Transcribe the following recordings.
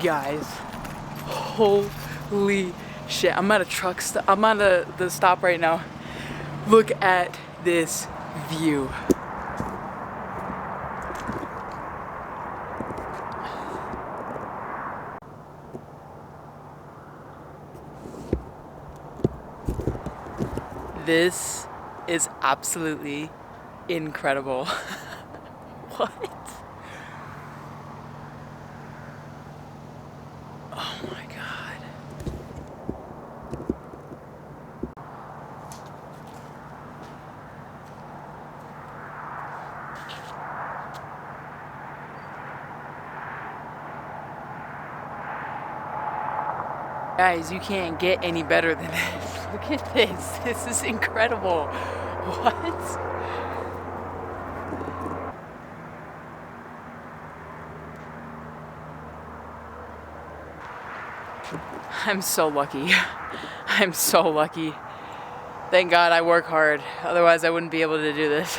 Guys, holy shit. I'm at a truck stop. I'm at the stop right now. Look at this view. This is absolutely incredible. What? Oh my God. Guys, you can't get any better than this. Look at this. This is incredible. What? I'm so lucky. I'm so lucky. Thank God I work hard. Otherwise I wouldn't be able to do this.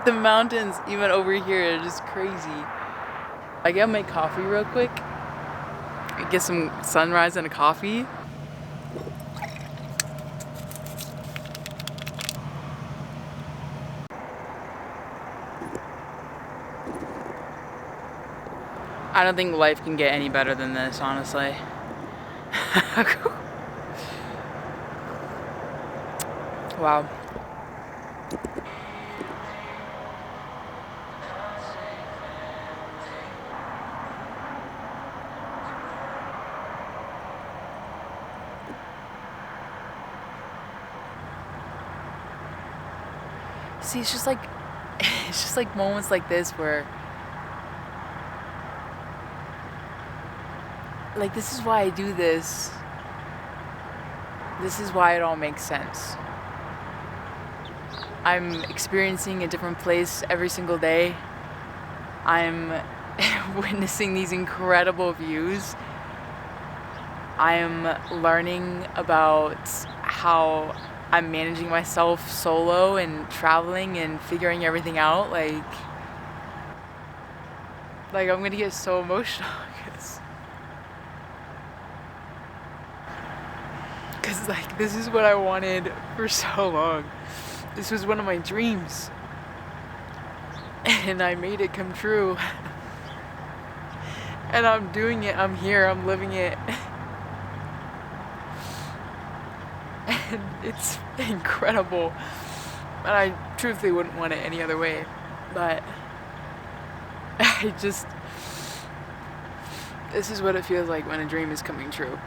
The mountains, even over here, are just crazy. I gotta make coffee real quick. Get some sunrise and a coffee. I don't think life can get any better than this, honestly. Wow. See, it's just like moments like this where, like, this is why I do this. This is why it all makes sense. I'm experiencing a different place every single day. I'm witnessing these incredible views. I'm learning about how I'm managing myself solo and traveling and figuring everything out. Like I'm gonna get so emotional because like this is what I wanted for so long. This was one of my dreams and I made it come true. And I'm doing it. I'm here. I'm living it. And it's incredible. And I truthfully wouldn't want it any other way. But this is what it feels like when a dream is coming true.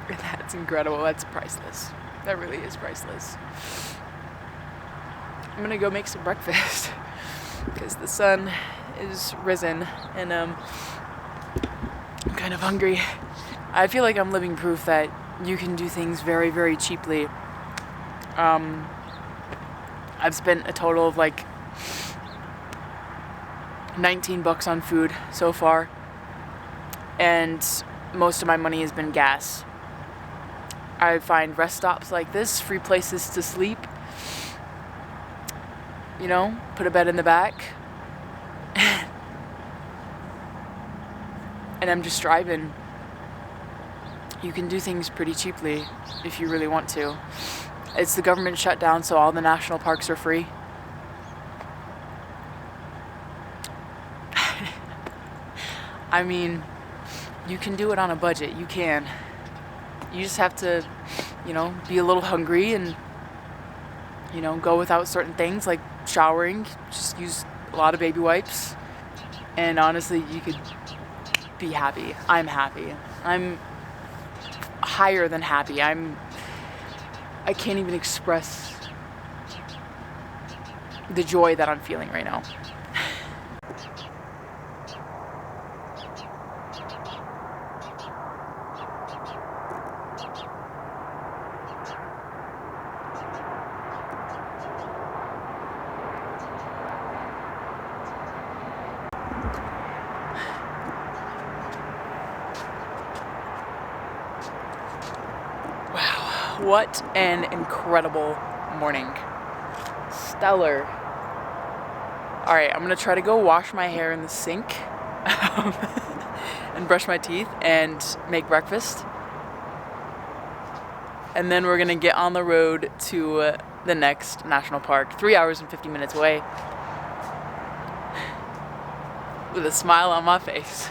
And that's incredible. That's priceless. That really is priceless. I'm gonna go make some breakfast because the sun is risen and I'm kind of hungry. I feel like I'm living proof that you can do things very, very cheaply. I've spent a total of like $19 on food so far, and most of my money has been gas. I find rest stops like this, free places to sleep, you know, put a bed in the back, and I'm just driving. You can do things pretty cheaply if you really want to. It's the government shutdown, so all the national parks are free. I mean, you can do it on a budget. You can. You just have to, you know, be a little hungry and, you know, go without certain things like showering. Just use a lot of baby wipes. And honestly, you could be happy. I'm happy. I'm higher than happy. I can't even express the joy that I'm feeling right now. What an incredible morning. Stellar. All right, I'm gonna try to go wash my hair in the sink and brush my teeth and make breakfast. And then we're gonna get on the road to the next national park, 3 hours and 50 minutes away, with a smile on my face.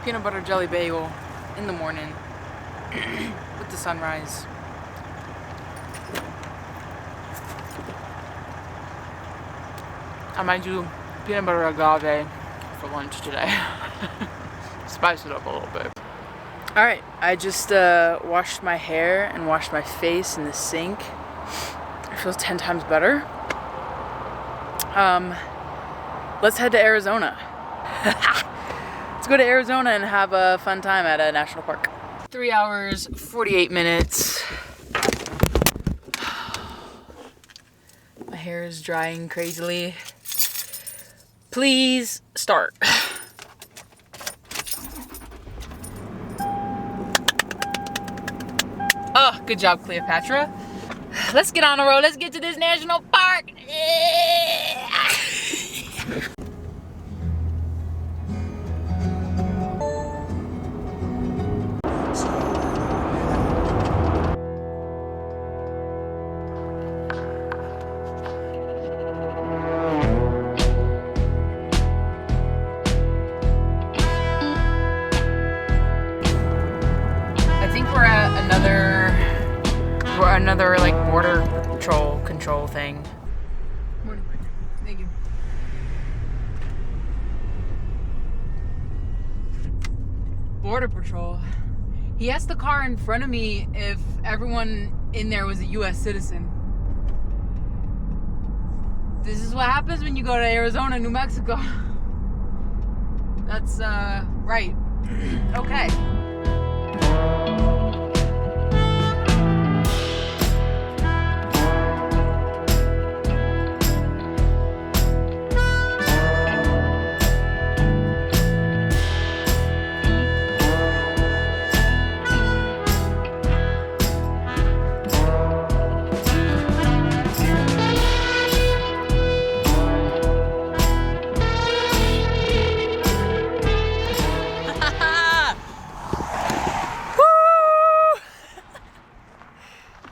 Peanut butter jelly bagel in the morning with the sunrise. I might do peanut butter agave for lunch today. Spice it up a little bit. Alright, I just washed my hair and washed my face in the sink. It feels 10 times better. Let's head to Arizona. Let's go to Arizona and have a fun time at a national park. 3 hours, 48 minutes. My hair is drying crazily. Please start. Oh, good job, Cleopatra. Let's get on the road. Let's get to this national park. Another like border control thing. Thank you. Border patrol. He asked the car in front of me if everyone in there was a U.S. citizen. This is what happens when you go to Arizona, New Mexico. That's right. Okay.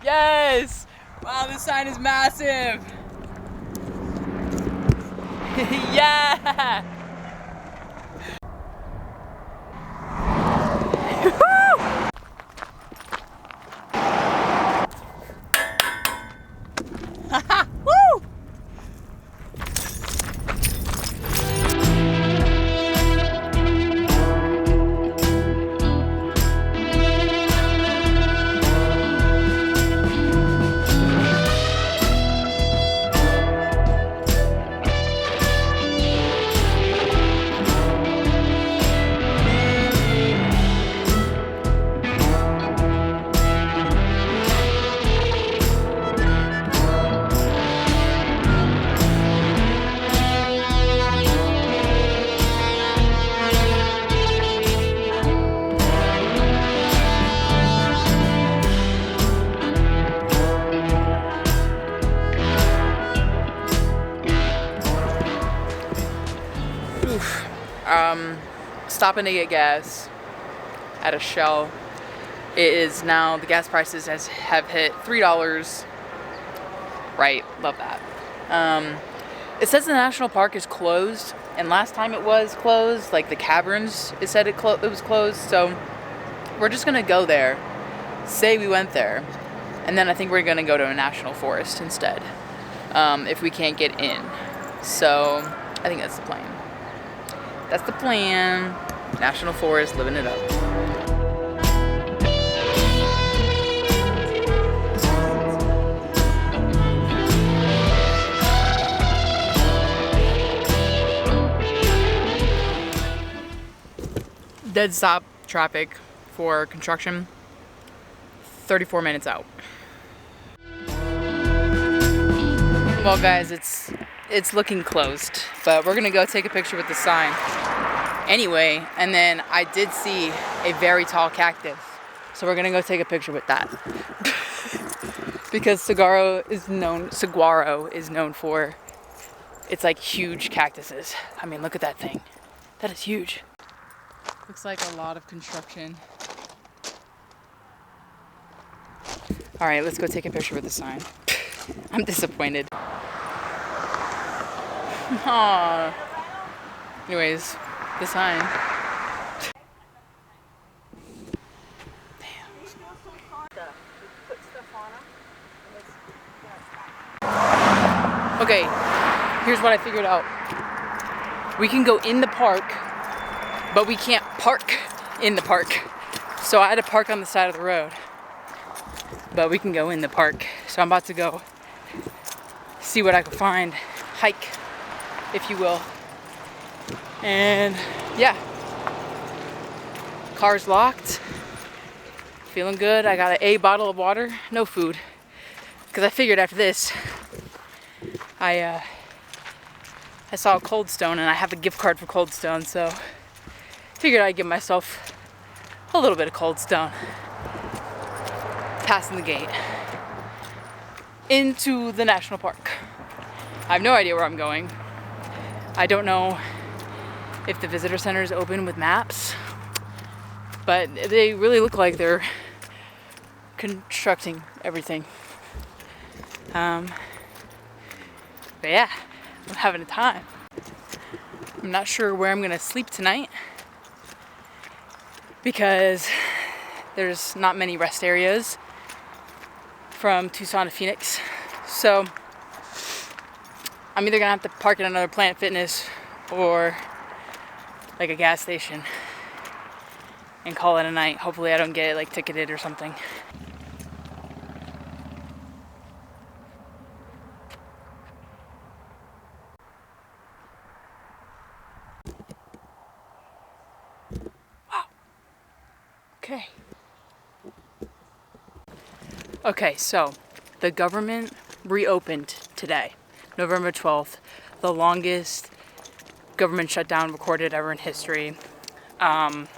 Yes! Wow, this sign is massive! Yeah! Woo! Stopping to get gas at a Shell. It is now, the gas prices have hit $3. Right, love that. It says the national park is closed, and last time it was closed, like the caverns, it said it was closed, so we're just gonna go there, say we went there, and then I think we're gonna go to a national forest instead, if we can't get in. So I think that's the plan. That's the plan. National forest, living it up. Dead stop traffic for construction. 34 minutes out. Well guys, it's looking closed, but we're gonna go take a picture with the sign anyway. And then I did see a very tall cactus, so we're gonna go take a picture with that. Because Saguaro is known for its like huge cactuses. I mean, look at that thing. That is huge. Looks like a lot of construction. All right, let's go take a picture with the sign. I'm disappointed. Aww. Anyways, the sign. Damn. Okay, here's what I figured out. We can go in the park, but we can't park in the park. So I had to park on the side of the road, but we can go in the park. So I'm about to go see what I can find, hike, if you will. And yeah, car's locked, feeling good. I got a bottle of water, no food, because I figured after this, I saw a Cold Stone and I have a gift card for Cold Stone, so figured I'd give myself a little bit of Cold Stone. Passing the gate into the national park. I have no idea where I'm going. I don't know if the visitor center is open with maps, but they really look like they're constructing everything. But yeah, I'm having a time. I'm not sure where I'm gonna sleep tonight because there's not many rest areas from Tucson to Phoenix. So I'm either gonna have to park at another Planet Fitness or like a gas station and call it a night. Hopefully I don't get like ticketed or something. Wow. Okay, so the government reopened today, November 12th, the longest government shutdown recorded ever in history. And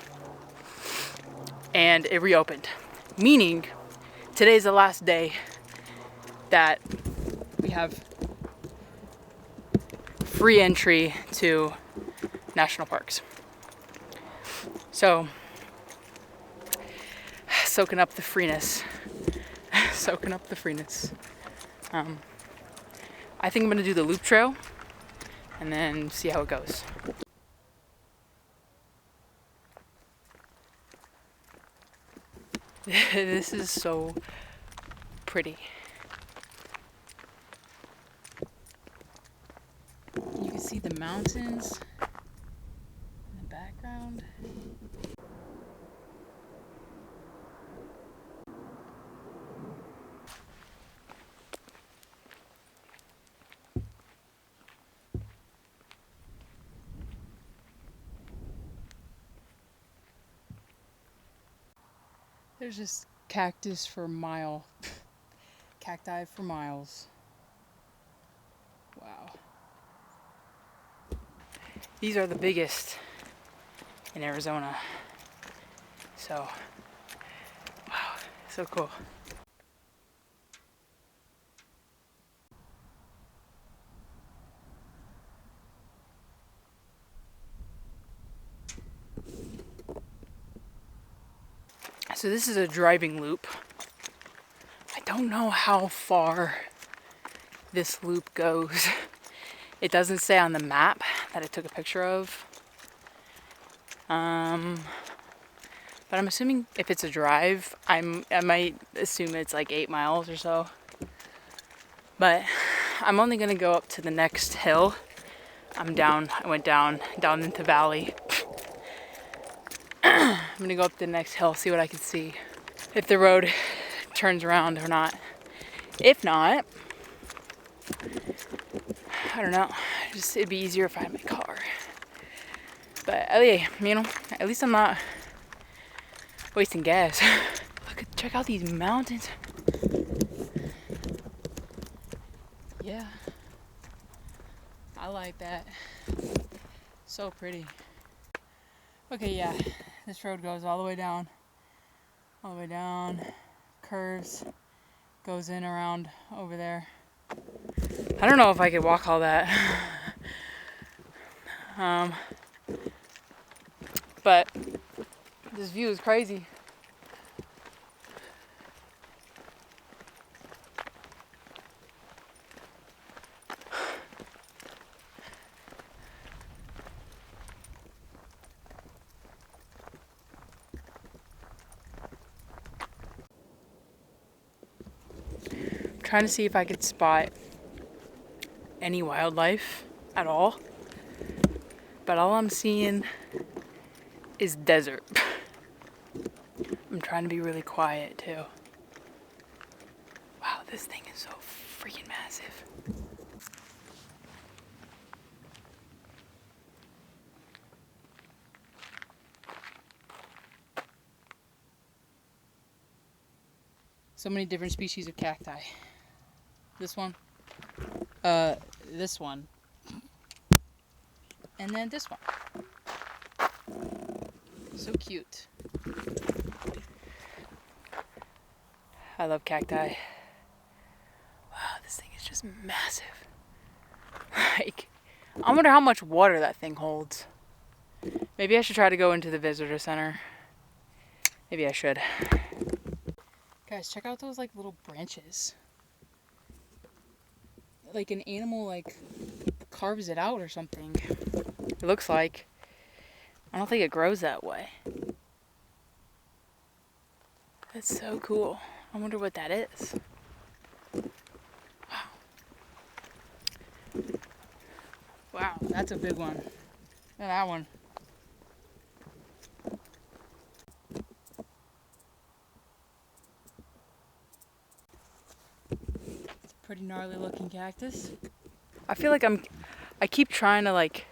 it reopened, meaning today's the last day that we have free entry to national parks. So, soaking up the freeness. Soaking up the freeness. I think I'm gonna do the loop trail and then see how it goes. This is so pretty. You can see the mountains in the background. There's just cactus for a mile. Cacti for miles. Wow. These are the biggest in Arizona. So, wow, so cool. So this is a driving loop. I don't know how far this loop goes. It doesn't say on the map that I took a picture of. But I'm assuming if it's a drive, I might assume it's like 8 miles or so. But I'm only gonna go up to the next hill. I went down into valley. I'm gonna go up the next hill, see what I can see. If the road turns around or not. If not, I don't know. It'd be easier if I had my car. But yeah, at least I'm not wasting gas. Look at the check out these mountains. Yeah. I like that. So pretty. Okay, yeah. This road goes all the way down. All the way down. Curves. Goes in around over there. I don't know if I could walk all that. But this view is crazy. I'm trying to see if I could spot any wildlife at all. But all I'm seeing is desert. I'm trying to be really quiet too. Wow, this thing is so freaking massive. So many different species of cacti. This one, this one, and then this one. So cute. I love cacti. Wow, this thing is just massive. Like, I wonder how much water that thing holds. Maybe I should try to go into the visitor center. Maybe I should. Guys, check out those like little branches. Like an animal like carves it out or something. It looks like. I don't think it grows that way. That's so cool. I wonder what that is. Wow. Wow, that's a big one. Look at that one. It's a pretty gnarly looking cactus. I feel like I keep trying to like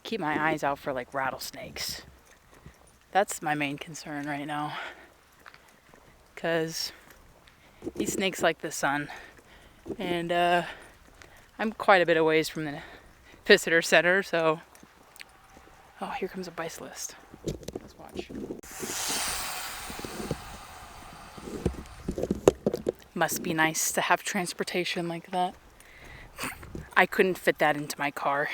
keep my eyes out for like rattlesnakes. That's my main concern right now. 'Cause these snakes like the sun. And I'm quite a bit of ways from the visitor center, so oh, here comes a bicyclist. Let's watch. Must be nice to have transportation like that. I couldn't fit that into my car.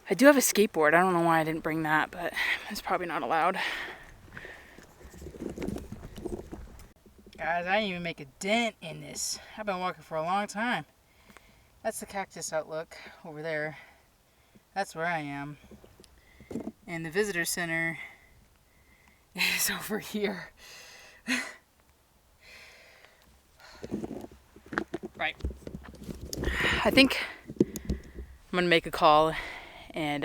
I do have a skateboard. I don't know why I didn't bring that, but it's probably not allowed. Guys, I didn't even make a dent in this. I've been walking for a long time. That's the cactus outlook over there. That's where I am. And the visitor center is over here. Right. I think I'm gonna make a call and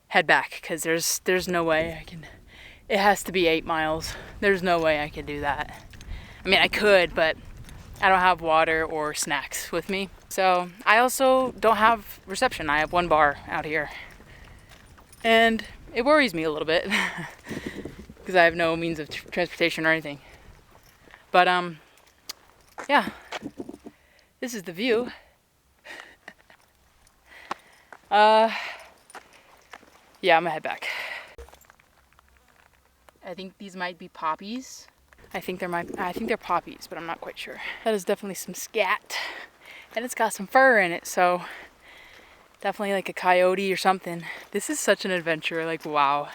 head back because there's no way I can. It has to be 8 miles. There's no way I can do that. I mean, I could, but I don't have water or snacks with me. So I also don't have reception. I have one bar out here. And it worries me a little bit because I have no means of transportation or anything. But yeah, this is the view. Yeah, I'm gonna head back. I think these might be poppies. I think they're poppies, but I'm not quite sure. That is definitely some scat. And it's got some fur in it, so definitely like a coyote or something. This is such an adventure, like wow.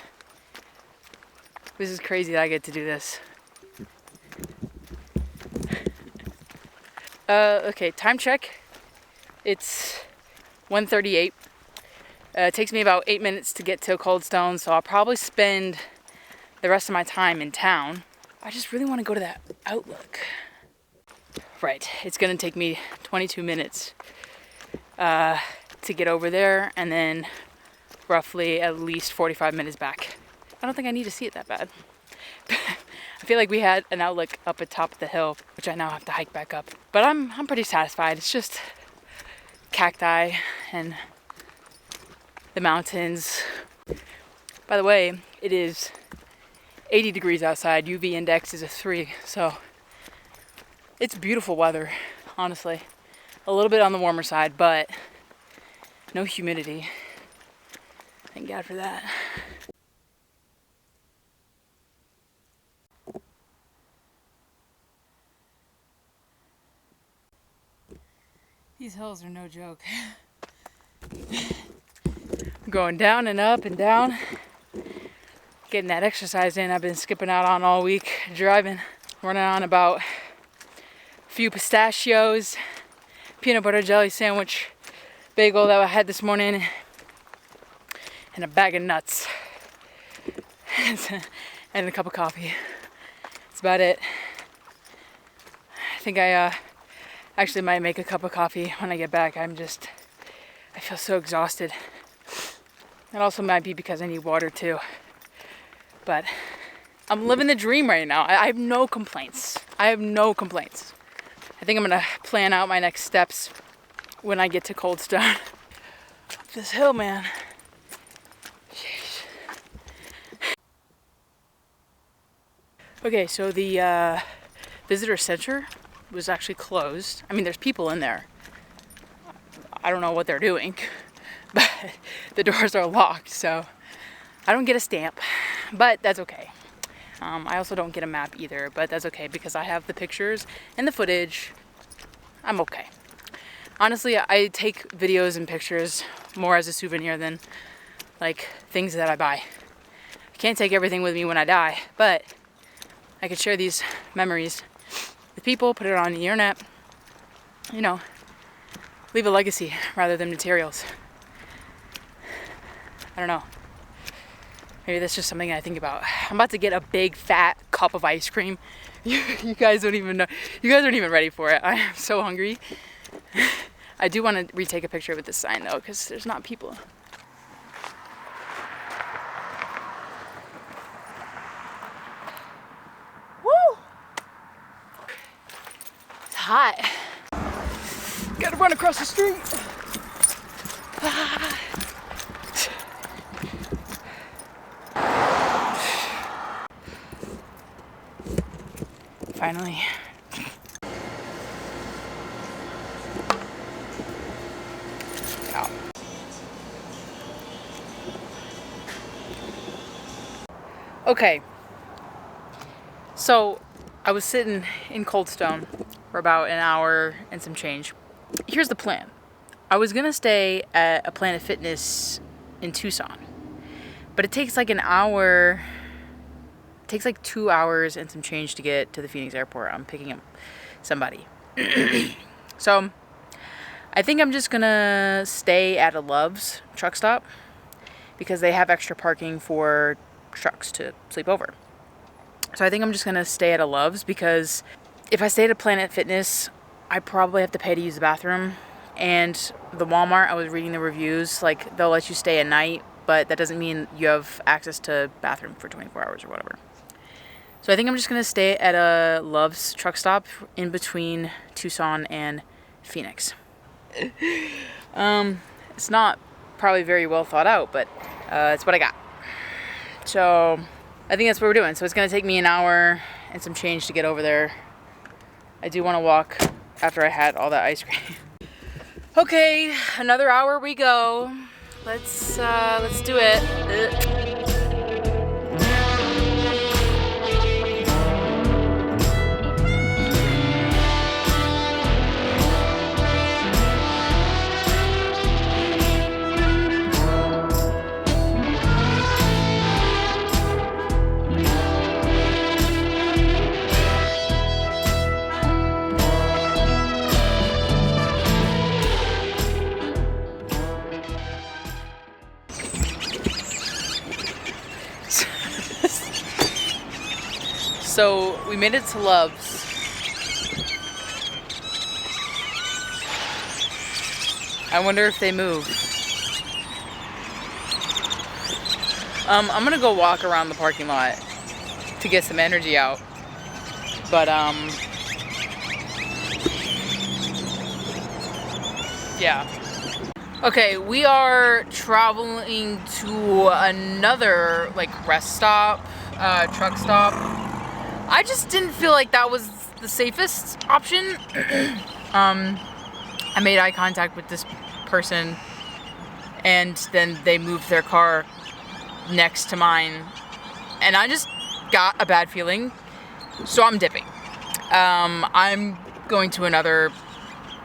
This is crazy that I get to do this. Okay, time check. It's 1:38. It takes me about 8 minutes to get to Cold Stone, so I'll probably spend the rest of my time in town. I just really want to go to that outlook. Right, it's gonna take me 22 minutes to get over there, and then roughly at least 45 minutes back. I don't think I need to see it that bad. I feel like we had an outlook up at top of the hill, which I now have to hike back up. But I'm pretty satisfied. It's just cacti and the mountains. By the way, it is 80 degrees outside. UV index is a 3, so It's beautiful weather, honestly. A little bit on the warmer side, but no humidity. Thank God for that. These hills are no joke. Going down and up and down. Getting that exercise in. I've been skipping out on all week driving. Running on about a few pistachios, peanut butter jelly sandwich, bagel that I had this morning, and a bag of nuts. And a cup of coffee. That's about it. I think I actually might make a cup of coffee when I get back. I feel so exhausted. It also might be because I need water too. But I'm living the dream right now. I have no complaints. I think I'm gonna plan out my next steps when I get to Coldstone. This hill, man. Jeez. Okay, so the visitor center was actually closed. I mean, there's people in there. I don't know what they're doing, but the doors are locked, so I don't get a stamp, but that's okay. I also don't get a map either, but that's okay because I have the pictures and the footage. I'm okay. Honestly, I take videos and pictures more as a souvenir than like things that I buy. I can't take everything with me when I die, but I could share these memories with people, put it on the internet, you know, leave a legacy rather than materials. I don't know. Maybe that's just something I think about. I'm about to get a big fat cup of ice cream. You guys don't even know. You guys aren't even ready for it. I am so hungry. I do want to retake a picture with this sign though, because there's not people. Woo! It's hot. Gotta run across the street. Ah. Finally. Ow. Okay. So I was sitting in Coldstone for about an hour and some change. Here's the plan. I was gonna stay at a Planet Fitness in Tucson, but it takes like an hour. It takes like 2 hours and some change to get to the Phoenix airport. I'm picking up somebody. So I think I'm just gonna stay at a Love's truck stop because they have extra parking for trucks to sleep over. So I think I'm just gonna stay at a Love's because if I stay at a Planet Fitness, I probably have to pay to use the bathroom. And the Walmart, I was reading the reviews, like they'll let you stay at night, but that doesn't mean you have access to bathroom for 24 hours or whatever. So I think I'm just going to stay at a Love's truck stop in between Tucson and Phoenix. It's not probably very well thought out, but it's what I got. So I think that's what we're doing. So it's going to take me an hour and some change to get over there. I do want to walk after I had all that ice cream. Okay, another hour we go. Let's do it. So we made it to Love's. I wonder if they move. I'm gonna go walk around the parking lot to get some energy out. But yeah. Okay, we are traveling to another like rest stop, truck stop. I just didn't feel like that was the safest option. I made eye contact with this person, and then they moved their car next to mine, and I just got a bad feeling, so I'm dipping. I'm going to another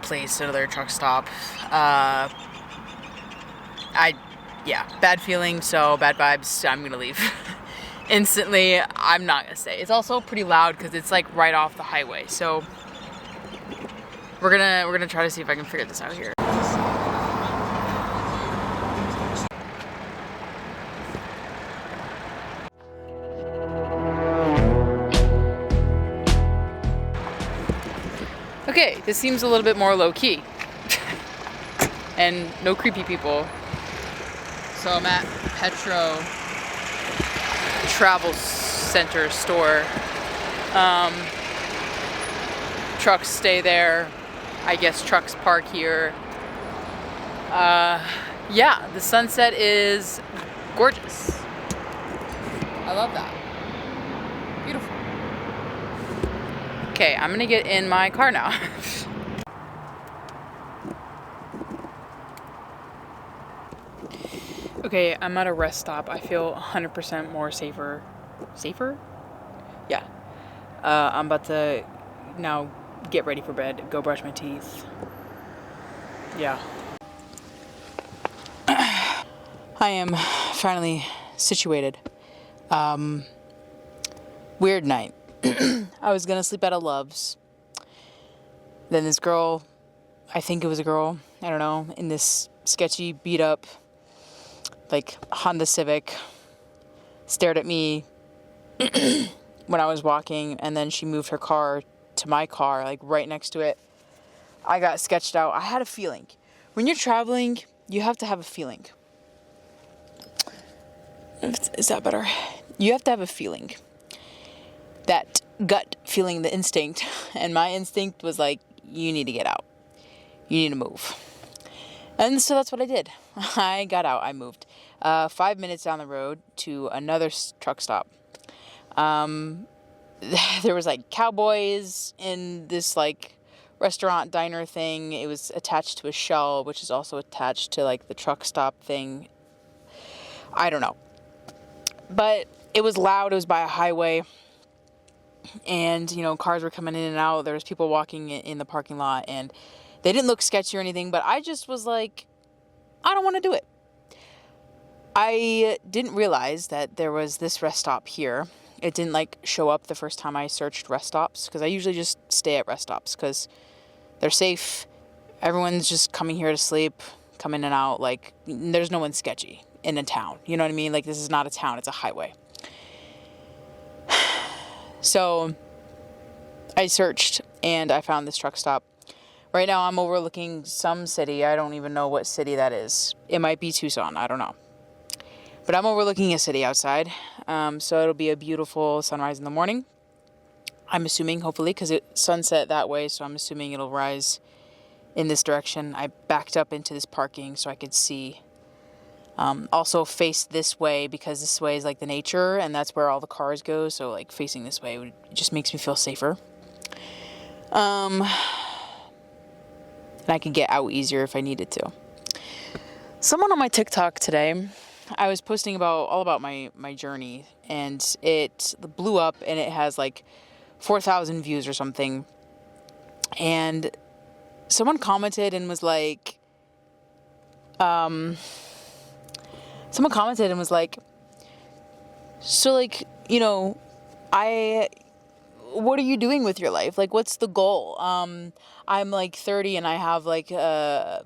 place, another truck stop. Bad feeling, so bad vibes, I'm gonna leave. Instantly, I'm not gonna stay. It's also pretty loud because it's like right off the highway, so we're gonna try to see if I can figure this out here. Okay, this seems a little bit more low-key. And no creepy people. So I'm at Petro Travel Center store. Trucks stay there. I guess trucks park here. Yeah, the sunset is gorgeous. I love that. Beautiful. Okay, I'm gonna get in my car now. Okay, I'm at a rest stop. I feel 100% more safer. Safer? Yeah. I'm about to now get ready for bed, go brush my teeth. Yeah. I am finally situated. Weird night. I was gonna sleep at a Love's. Then this girl, I think it was a girl, I don't know, in this sketchy beat up like Honda Civic, stared at me when I was walking, and then she moved her car to my car, like right next to it. I got sketched out. I had a feeling. When you're traveling, you have to have a feeling. Is that better? You have to have a feeling. That gut feeling, the instinct. And my instinct was like, you need to get out. You need to move. And so that's what I did. I got out. I moved. 5 minutes down the road to another truck stop. There was like cowboys in this like restaurant diner thing. It was attached to a shell, which is also attached to like the truck stop thing. I don't know. But it was loud. It was by a highway. And, you know, cars were coming in and out. There was people walking in the parking lot, and they didn't look sketchy or anything, but I just was like, I don't want to do it. I didn't realize that there was this rest stop here. It didn't like show up the first time I searched rest stops, because I usually just stay at rest stops because they're safe. Everyone's just coming here to sleep, come in and out. Like, there's no one sketchy in a town. You know what I mean? Like, this is not a town. It's a highway. So I searched and I found this truck stop. Right now I'm overlooking some city. I don't even know what city that is. It might be Tucson. I don't know. But I'm overlooking a city outside. So it'll be a beautiful sunrise in the morning. I'm assuming, hopefully, because it's sunset that way. So I'm assuming it'll rise in this direction. I backed up into this parking so I could see. Also face this way because this way is like the nature and that's where all the cars go. So like facing this way just makes me feel safer. And I could get out easier if I needed to. Someone on my TikTok today, I was posting all about my journey, and it blew up and it has like 4,000 views or something. And someone commented and was like, so like, you know, what are you doing with your life? Like, what's the goal? I'm like 30 and I have like a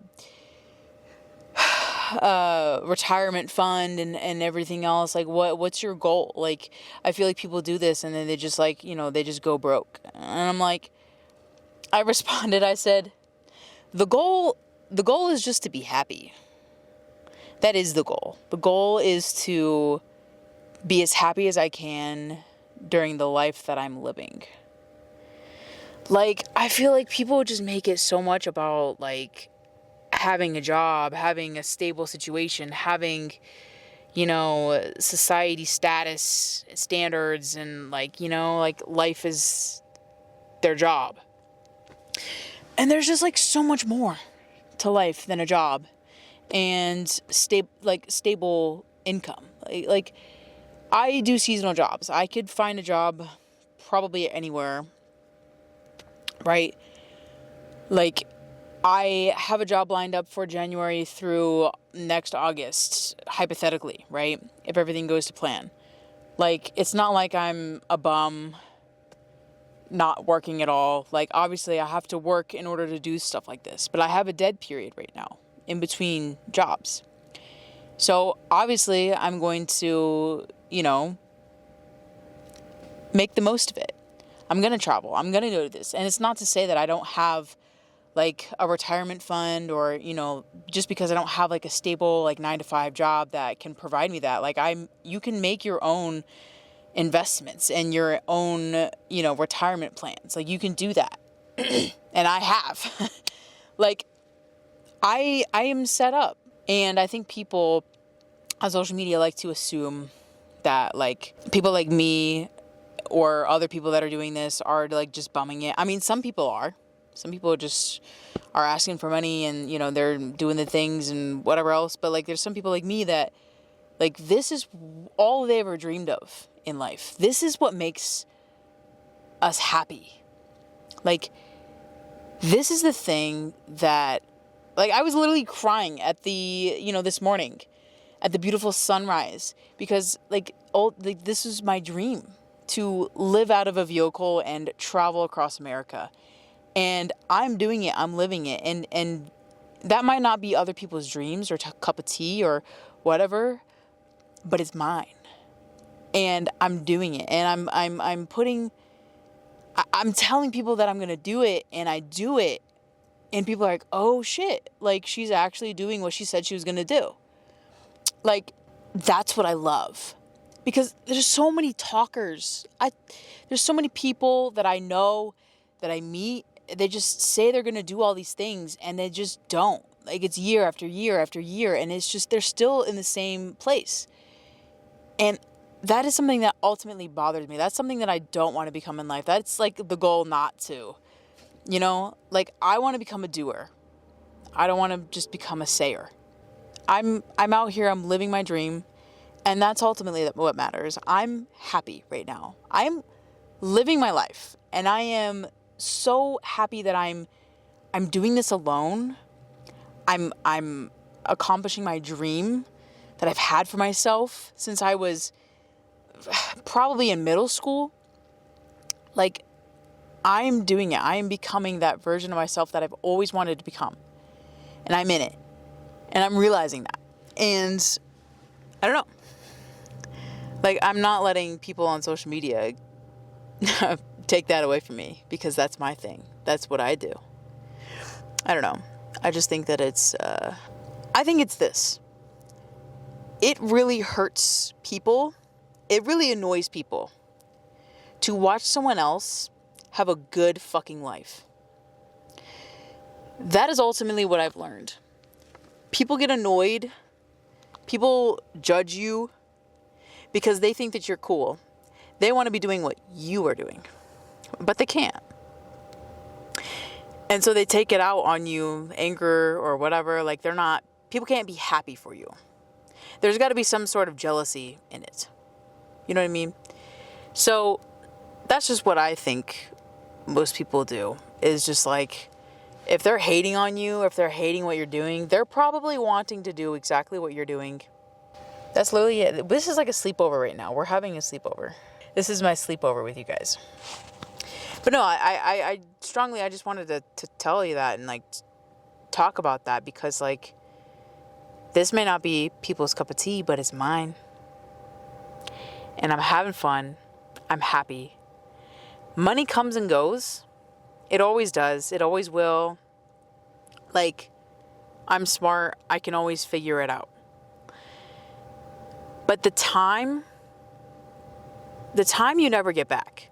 retirement fund and everything else. Like, what's your goal? Like, I feel like people do this and then they just like, you know, they just go broke. And I'm like, I responded, I said, the goal is just to be happy. That is the goal. The goal is to be as happy as I can during the life that I'm living. Like, I feel like people just make it so much about, like, having a job, having a stable situation, having, you know, society status standards, and, like, you know, like, life is their job. And there's just like so much more to life than a job and stable income. Like I do seasonal jobs. I could find a job probably anywhere, right? Like I have a job lined up for January through next August, hypothetically, right? If everything goes to plan. Like, it's not like I'm a bum not working at all. Like, obviously, I have to work in order to do stuff like this. But I have a dead period right now in between jobs. So, obviously, I'm going to, make the most of it. I'm going to travel. I'm going to do this. And it's not to say that I don't have like a retirement fund or, just because I don't have like a stable, like 9-to-5 job that can provide me that. Like you can make your own investments and your own, retirement plans. Like you can do that. And I have. Like I am set up. And I think people on social media like to assume that like people like me or other people that are doing this are like just bumming it. I mean, some people are. Some people just are asking for money and, they're doing the things and whatever else. But, like, there's some people like me that, like, this is all they ever dreamed of in life. This is what makes us happy. Like, this is the thing that, like, I was literally crying at this morning at the beautiful sunrise because, this is my dream to live out of a vehicle and travel across America. And I'm doing it. I'm living it. And that might not be other people's dreams or cup of tea or whatever, but it's mine. And I'm doing it. And I'm telling people that I'm going to do it, and I do it. And people are like, "Oh shit. Like she's actually doing what she said she was going to do." Like that's what I love. Because there's so many talkers. There's so many people that I know, that I meet. They just say they're going to do all these things and they just don't. Like it's year after year after year. And it's just, they're still in the same place. And that is something that ultimately bothers me. That's something that I don't want to become in life. That's like the goal not to, like I want to become a doer. I don't want to just become a sayer. I'm out here. I'm living my dream. And that's ultimately what matters. I'm happy right now. I'm living my life and I am so happy that I'm doing this alone. I'm accomplishing my dream that I've had for myself since I was probably in middle school. Like I'm doing it. I am becoming that version of myself that I've always wanted to become. And I'm in it. And I'm realizing that. And I don't know. Like I'm not letting people on social media take that away from me because that's my thing. That's what I do. I don't know. I just think that I think it's this. It really hurts people. It really annoys people to watch someone else have a good fucking life. That is ultimately what I've learned. People get annoyed. People judge you because they think that you're cool. They want to be doing what you are doing. But they can't. And so they take it out on you, anger or whatever. Like people can't be happy for you. There's got to be some sort of jealousy in it. You know what I mean? So that's just what I think most people do. Is just like, if they're hating on you, if they're hating what you're doing, they're probably wanting to do exactly what you're doing. That's literally it. This is like a sleepover right now. We're having a sleepover. This is my sleepover with you guys. But no, I strongly, I just wanted to tell you that and like talk about that because like this may not be people's cup of tea, but it's mine. And I'm having fun. I'm happy. Money comes and goes. It always does. It always will. Like, I'm smart. I can always figure it out. But the time you never get back.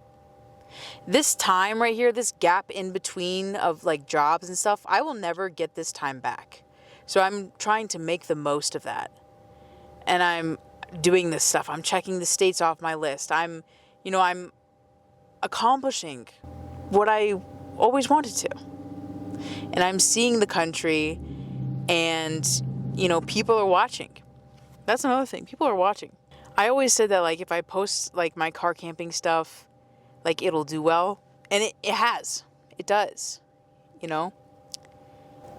This time right here, this gap in between of like jobs and stuff, I will never get this time back. So I'm trying to make the most of that. And I'm doing this stuff. I'm checking the states off my list. I'm accomplishing what I always wanted to. And I'm seeing the country, and, you know, people are watching. That's another thing. People are watching. I always said that, like, if I post, like, my car camping stuff, like, it'll do well. And it has. It does. You know?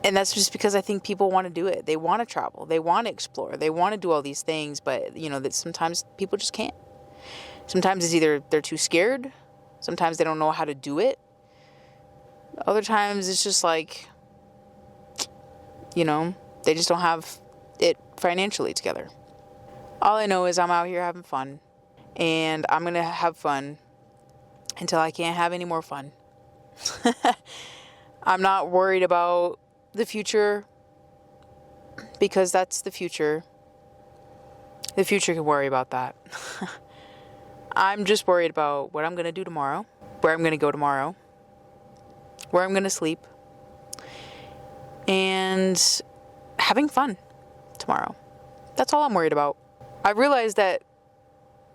And that's just because I think people want to do it. They want to travel. They want to explore. They want to do all these things. But, you know, that sometimes people just can't. Sometimes it's either they're too scared. Sometimes they don't know how to do it. Other times it's just like, you know, they just don't have it financially together. All I know is I'm out here having fun. And I'm going to have fun until I can't have any more fun. I'm not worried about the future, because that's the future. The future can worry about that. I'm just worried about what I'm going to do tomorrow, where I'm going to go tomorrow, where I'm going to sleep, and having fun tomorrow. That's all I'm worried about. I realized that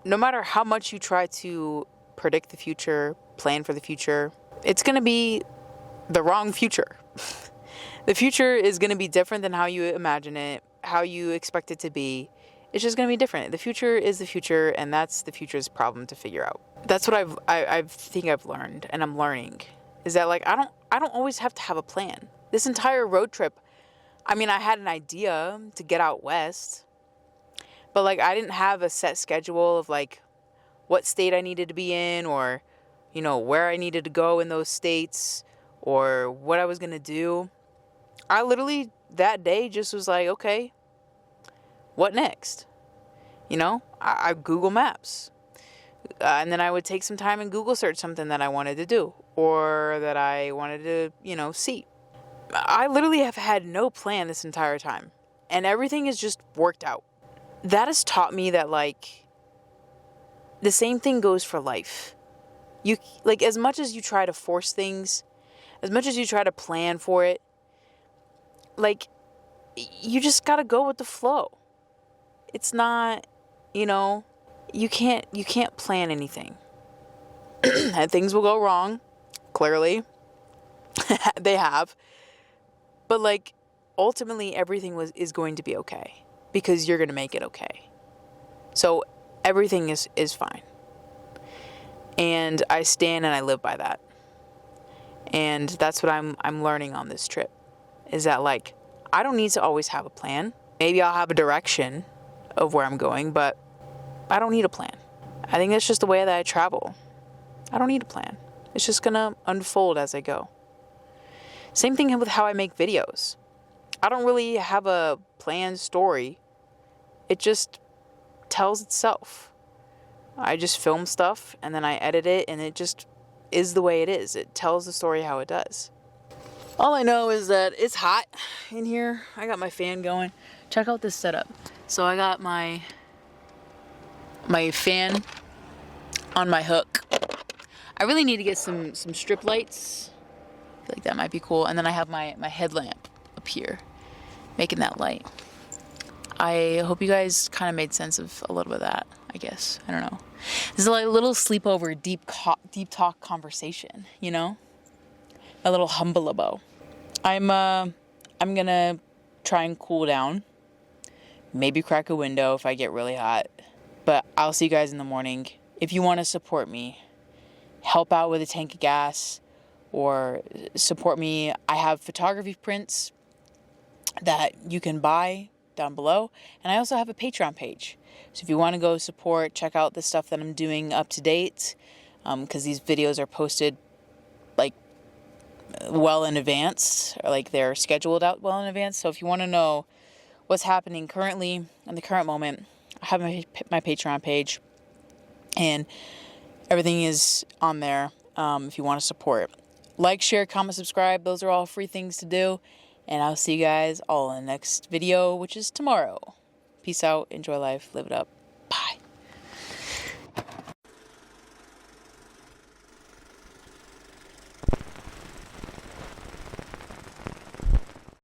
no matter how much you try to predict the future, plan for the future, it's going to be the wrong future. The future is going to be different than how you imagine it, how you expect it to be. It's just going to be different. The future is the future, and that's the future's problem to figure out. That's what I think I've learned, and I'm learning, is that, like, I don't always have to have a plan. This entire road trip, I mean, I had an idea to get out west, but, like, I didn't have a set schedule of, like, what state I needed to be in, or, you know, where I needed to go in those states, or what I was going to do. I literally, that day, just was like, okay, what next? You know, I Google Maps. And then I would take some time and Google search something that I wanted to do, or that I wanted to, you know, see. I literally have had no plan this entire time, and everything has just worked out. That has taught me that, like, the same thing goes for life. You, like, as much as you try to force things, as much as you try to plan for it, like, you just gotta go with the flow. It's not, you know, you can't plan anything. And things will go wrong, clearly. They have. But, like, ultimately everything is going to be okay, because you're going to make it okay. So everything is fine. And I stand and I live by that. And that's what I'm learning on this trip, is that, like, I don't need to always have a plan. Maybe I'll have a direction of where I'm going, but I don't need a plan. I think that's just the way that I travel. I don't need a plan. It's just gonna unfold as I go. Same thing with how I make videos. I don't really have a planned story. It just tells itself. I just film stuff and then I edit it, and it just is the way it is. It tells the story how it does. All I know is that it's hot in here. I got my fan going. Check out this setup. So I got my fan on my hook. I really need to get some strip lights. I feel like that might be cool. And then I have my headlamp up here, making that light. I hope you guys kind of made sense of a little bit of that, I guess. I don't know. This is like a little sleepover, deep talk conversation, you know? A little humble-abo. I'm gonna try and cool down. Maybe crack a window if I get really hot. But I'll see you guys in the morning. If you want to support me, help out with a tank of gas, or support me. I have photography prints that you can buy down below. And I also have a Patreon page. So if you want to go support, check out the stuff that I'm doing up to date. Because these videos are posted, like, well in advance. Or, like, they're scheduled out well in advance. So if you want to know what's happening currently, in the current moment, I have my Patreon page. And everything is on there if you want to support. Like, share, comment, subscribe. Those are all free things to do. And I'll see you guys all in the next video, which is tomorrow. Peace out. Enjoy life. Live it up.